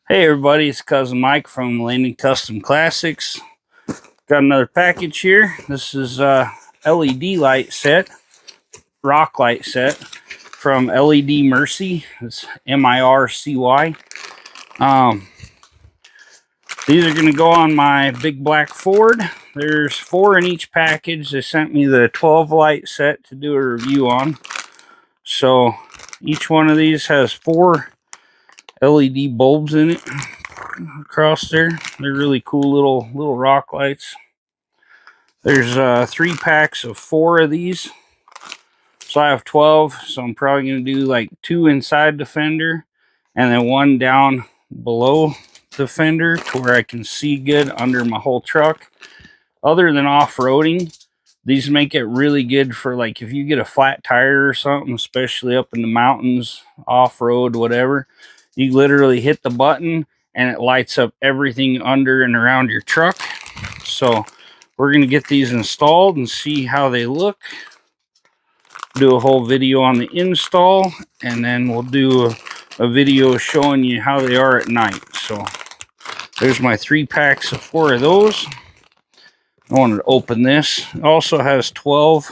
Hey everybody, it's Cousin Mike from Landon Custom Classics. Got another package here. This is LED light set, rock light set from Ledmircy. It's M-I-R-C-Y. These are going to go on my big black Ford. There's 4 in each package. They sent me the 12 light set to do a review on. So each one of these has 4 LED bulbs in it across there. They're really cool little rock lights. There's 3 packs of 4 of these, so I have 12. So I'm probably going to do like 2 inside the fender and then 1 down below the fender to where I can see good under my whole truck. Other than off-roading, these make it really good for like if you get a flat tire or something, especially up in the mountains, off-road, whatever. You literally hit the button and it lights up everything under and around your truck. So we're going to get these installed and see how they look. Do a whole video on the install, and then we'll do a video showing you how they are at night. So there's my 3 packs of 4 of those. I wanted to open this. It also has 12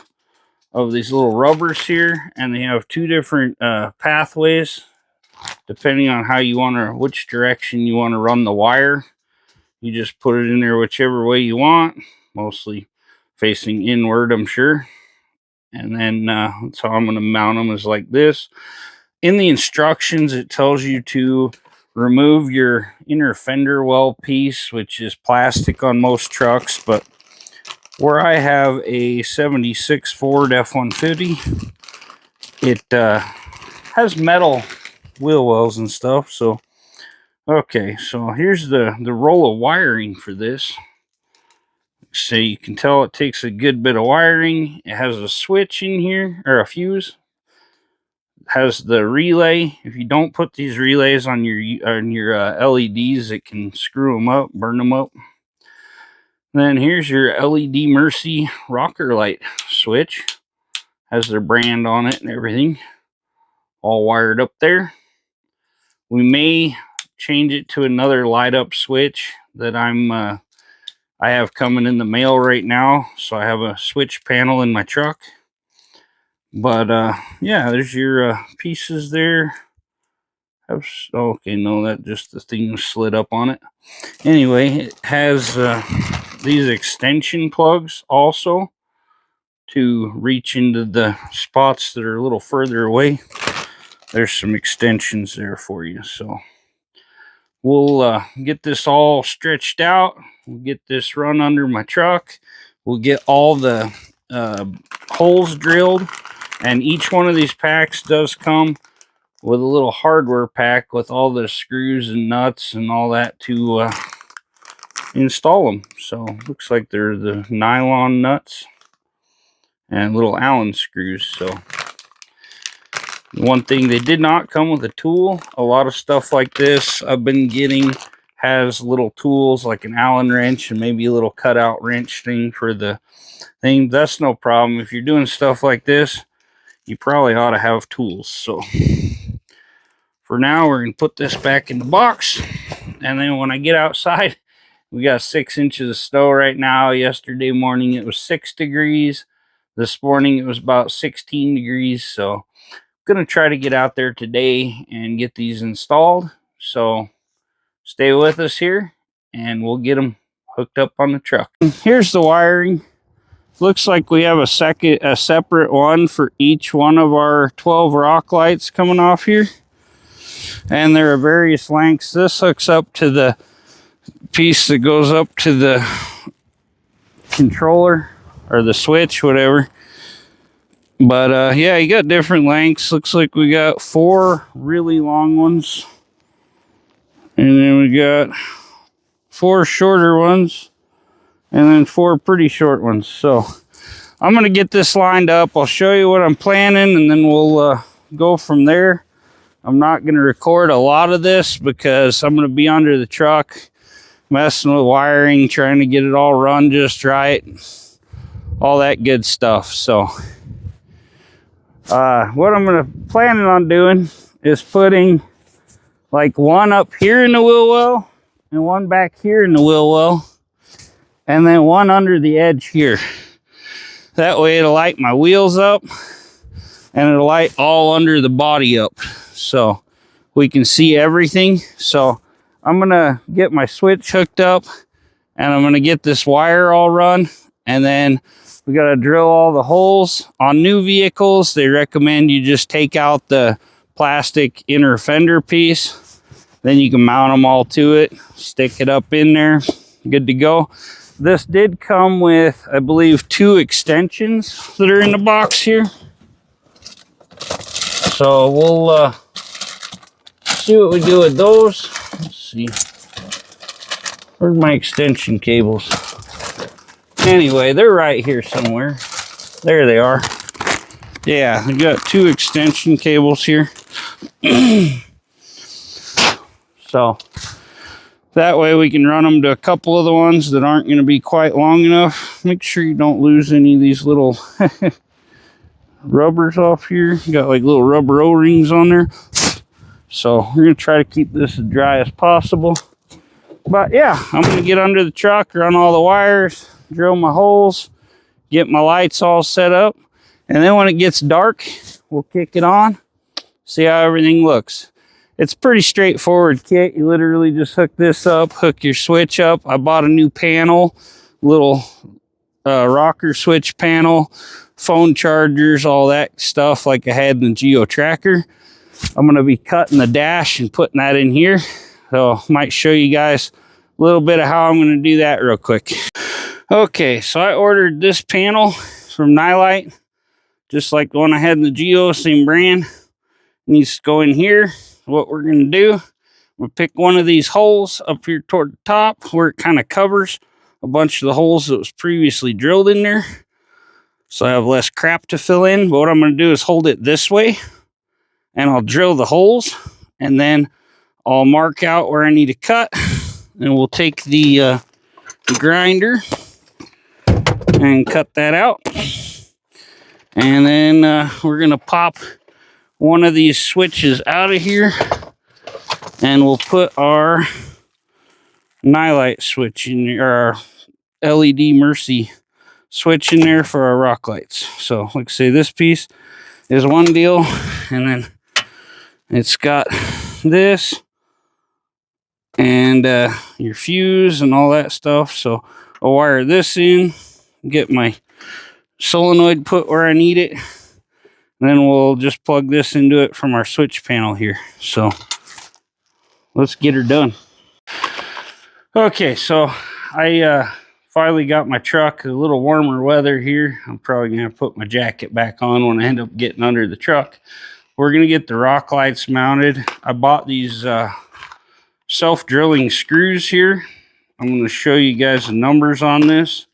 of these little rubbers here, and they have 2 different pathways depending on how you want to, which direction you want to run the wire. You just put it in there whichever way you want, mostly facing inward, I'm sure. And then that's how I'm going to mount them, is like this. In the instructions, it tells you to remove your inner fender well piece, which is plastic on most trucks, but where I have a 76 Ford F-150, it has metal wheel wells and stuff. So okay, so here's the roll of wiring for this. So you can tell it takes a good bit of wiring. It has a switch in here, or a fuse. It has the relay. If you don't put these relays on your LEDs, it can screw them up, burn them up. Then here's your Ledmircy rocker light switch. Has their brand on it and everything, all wired up there. We may change it to another light up switch that I have coming in the mail right now. So I have a switch panel in my truck. But yeah, there's your pieces there. Okay, no, that just the thing was slid up on it. Anyway, it has these extension plugs also to reach into the spots that are a little further away. There's some extensions there for you. So we'll get this all stretched out. We'll get this run under my truck. We'll get all the holes drilled. And each one of these packs does come with a little hardware pack with all the screws and nuts and all that to install them. So looks like they're the nylon nuts and little Allen screws. So one thing, they did not come with a tool. A lot of stuff like this I've been getting has little tools like an Allen wrench and maybe a little cutout wrench thing for the thing. That's no problem. If you're doing stuff like this, you probably ought to have tools. So for now, we're going to put this back in the box. And then when I get outside, we got 6 inches of snow right now. Yesterday morning, it was 6 degrees. This morning, it was about 16 degrees. So going to try to get out there today and get these installed. So stay with us here and we'll get them hooked up on the truck. Here's the wiring. Looks like we have a separate one for each one of our 12 rock lights coming off here, and there are various lengths. This hooks up to the piece that goes up to the controller or the switch, whatever. But yeah, you got different lengths. Looks like we got 4 really long ones, and then we got 4 shorter ones, and then 4 pretty short ones. So I'm going to get this lined up. I'll show you what I'm planning, and then we'll go from there. I'm not going to record a lot of this because I'm going to be under the truck messing with wiring, trying to get it all run just right, all that good stuff. So what I'm planning on doing is putting like one up here in the wheel well and one back here in the wheel well, and then one under the edge here. That way it'll light my wheels up and it'll light all under the body up so we can see everything. So I'm gonna get my switch hooked up and I'm gonna get this wire all run, and then we gotta drill all the holes. On new vehicles, they recommend you just take out the plastic inner fender piece, then you can mount them all to it, stick it up in there, good to go. This did come with, I believe, 2 extensions that are in the box here. So we'll see what we do with those. Let's see. Where's my extension cables? Anyway, they're right here somewhere. There they are. Yeah, I got 2 extension cables here. So that way we can run them to a couple of the ones that aren't going to be quite long enough. Make sure you don't lose any of these little rubbers off here. You got like little rubber O-rings on there. So we're going to try to keep this as dry as possible. But yeah, I'm going to get under the truck, run all the wires, drill my holes, get my lights all set up. And then when it gets dark, we'll kick it on, see how everything looks. It's pretty straightforward kit. You literally just hook this up, hook your switch up. I bought a new panel, little rocker switch panel, phone chargers, all that stuff like I had in the Geo Tracker. I'm going to be cutting the dash and putting that in here. So might show you guys a little bit of how I'm going to do that real quick. Okay, so I ordered this panel from Nylite, just like the one I had in the Geo, same brand. It needs to go in here. What we're going to do, we'll pick one of these holes up here toward the top where it kind of covers a bunch of the holes that was previously drilled in there. So I have less crap to fill in. But what I'm going to do is hold it this way and I'll drill the holes, and then I'll mark out where I need to cut, and we'll take the grinder and cut that out. And then we're going to pop one of these switches out of here, and we'll put our Nylite switch in there, our Ledmircy switch in there for our rock lights. So like I say, this piece is one deal, and then it's got this and your fuse and all that stuff. So I'll wire this in, get my solenoid put where I need it, and then we'll just plug this into it from our switch panel here. So let's get her done. Okay, so I finally got my truck a little warmer weather here. I'm probably gonna put my jacket back on when I end up getting under the truck. We're gonna get the rock lights mounted. I bought these self-drilling screws here. I'm going to show you guys the numbers on this,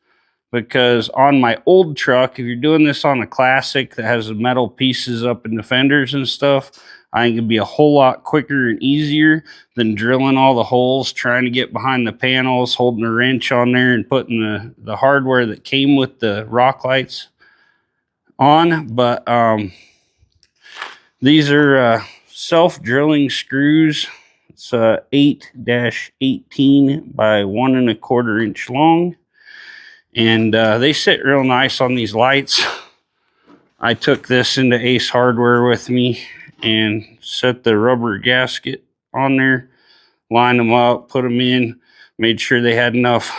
because on my old truck, if you're doing this on a classic that has the metal pieces up in the fenders and stuff, I think it'd be a whole lot quicker and easier than drilling all the holes, trying to get behind the panels, holding a wrench on there and putting the hardware that came with the rock lights on. But these are self-drilling screws. It's 8-18 by 1 1/4 inch long, and they sit real nice on these lights. I took this into Ace Hardware with me and set the rubber gasket on there, lined them up, put them in, made sure they had enough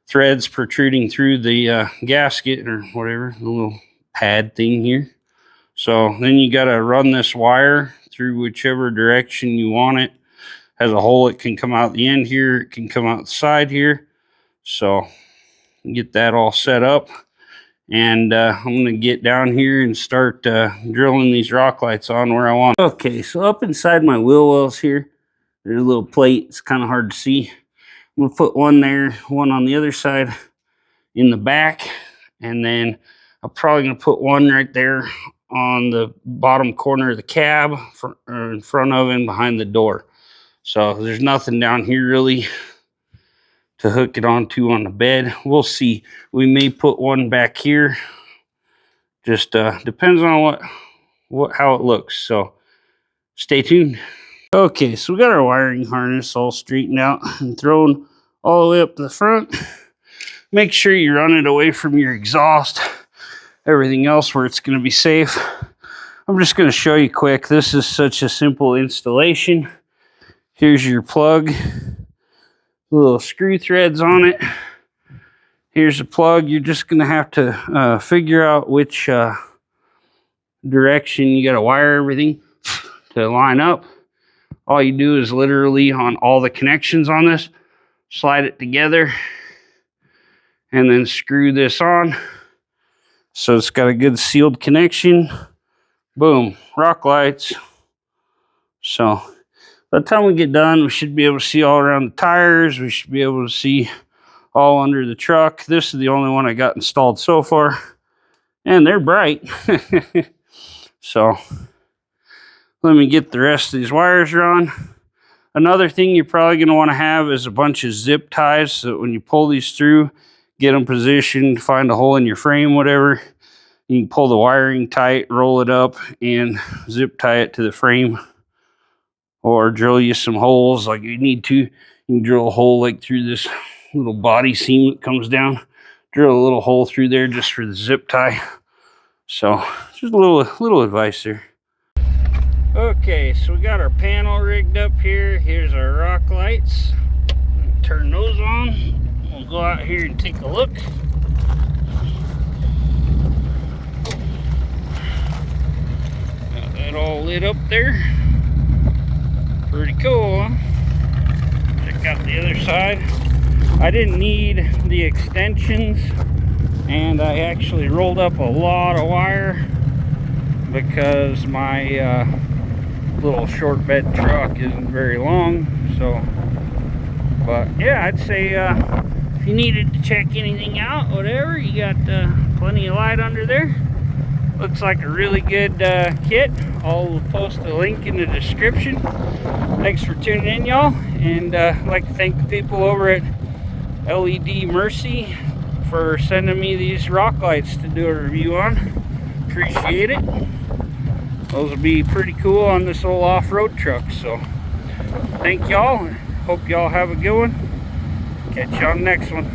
threads protruding through the gasket or whatever, the little pad thing here. So then you got to run this wire through whichever direction you want it. Has a hole, it can come out the end here, it can come out the side here. So get that all set up, and I'm going to get down here and start drilling these rock lights on where I want. Okay, so up inside my wheel wells here, there's a little plate. It's kind of hard to see. I'm going to put one there, one on the other side in the back, and then I'm probably going to put one right there on the bottom corner of the cab, in front of and behind the door. So there's nothing down here really to hook it onto on the bed. We'll see. We may put one back here. Just depends on how it looks. So stay tuned. Okay, so we got our wiring harness all straightened out and thrown all the way up to the front. Make sure you run it away from your exhaust, everything else where it's going to be safe. I'm just going to show you quick. This is such a simple installation. Here's your plug, little screw threads on it. Here's the plug. You're just going to have to figure out which direction you got to wire everything to line up. All you do is literally on all the connections on this, slide it together and then screw this on. So it's got a good sealed connection. Boom, rock lights. So by the time we get done, we should be able to see all around the tires. We should be able to see all under the truck. This is the only one I got installed so far. And they're bright. So let me get the rest of these wires on. Another thing you're probably going to want to have is a bunch of zip ties so that when you pull these through, get them positioned, find a hole in your frame, whatever. You can pull the wiring tight, roll it up, and zip tie it to the frame. Or drill you some holes like you need to. You can drill a hole like through this little body seam that comes down. Drill a little hole through there just for the zip tie. So just a little advice there. Okay, so we got our panel rigged up here. Here's our rock lights. Turn those on. We'll go out here and take a look. Got that all lit up there. Pretty cool, huh? Check out the other side. I didn't need the extensions, and I actually rolled up a lot of wire because my little short bed truck isn't very long. So, but yeah, I'd say if you needed to check anything out, whatever, you got plenty of light under there. Looks like a really good kit. I'll post a link in the description. Thanks for tuning in, y'all. And I'd like to thank the people over at Ledmircy for sending me these rock lights to do a review on. Appreciate it. Those will be pretty cool on this old off-road truck. So thank y'all. Hope y'all have a good one. Catch you on the next one.